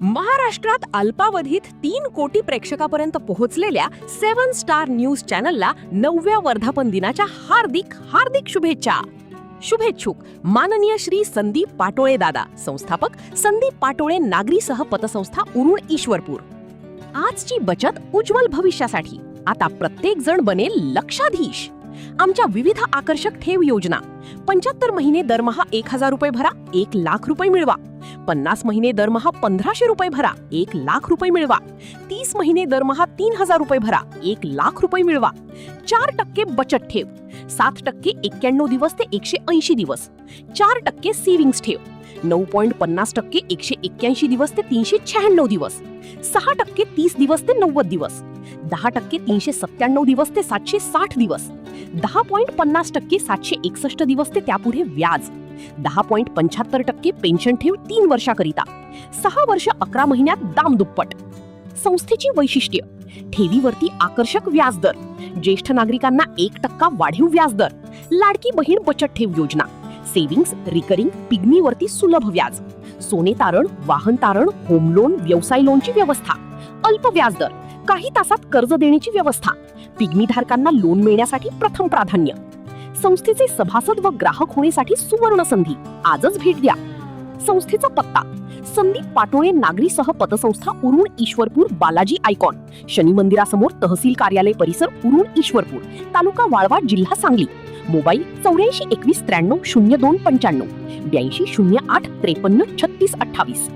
महाराष्ट्रात अल्पावधीत 3 कोटी प्रेक्षकापर्यंत पोहोचलेल्या 7 स्टार न्यूज चॅनलला 9व्या वर्धापन दिनाच्या हार्दिक हार्दिक शुभेच्छा. शुभेच्छुक माननीय श्री संदीप पाटोळे दादा, संस्थापक संदीप पाटोळे नागरी सहपतसंस्था उरुण ईश्वरपूर. आजची बचत उज्ज्वल भविष्यासाठी. आता प्रत्येक जण बनेल लक्षाधीश. आमच्या विविध आकर्षक ठेव योजना. 75 महिने दरमहा 1000 रुपये भरा, 1 लाख रुपये मिळवा. 50 महिने दरमहा 1500 रुपये भरा, 1 लाख रुपये मिळवा. 30 महिने दरमहा 3000 रुपये भरा, 1 लाख रुपये मिळवा. 4% बचत ठेव, 7% 91 दिवस ते 180 दिवस. 4% सेव्हिंग्स ठेव, 9.50% 181 दिवस ते 396 दिवस. 6% 30 दिवस ते 90 दिवस. 10% 397 दिवस ते 760 दिवस. 10.50% 761 दिवस ते त्यापुढे व्याज. 10.75% पेन्शन ठेव 3 वर्षाकरिता. 6 वर्ष 11 महिन्यात दाम दुप्पट. संस्थेची वैशिष्ट्य: ठेवीवरती आकर्षक व्याजदर, ज्येष्ठ नागरिकांना 1% वाढीव व्याजदर, लाडकी बहीण बचत ठेव योजना, सेव्हिंग्स, रिकरिंग, पिग्मीवरती सुलभ व्याज, सोने तारण, वाहन तारण, होम लोन, व्यवसाय लोनची व्यवस्था, अल्प व्याजदर, काही तासात कर्ज देण्याची व्यवस्था, पिग्मी धारकांना लोन मिळण्यासाठी प्रथम प्राधान्य. संस्थेचे सभासद व ग्राहक होण्यासाठी सुवर्ण संधी. आजच भेट द्या. संस्थेचा पत्ता: संदीप पाटोळे नागरी सहपतसंस्था उरुण ईश्वरपूर, बालाजी आयकॉन, शनी मंदिरासमोर, तहसील कार्यालय परिसर, उरुण ईश्वरपूर, तालुका वाळवा, जिल्हा सांगली. मोबाईल 84 21 93 02 95, 82 08 53 36 28.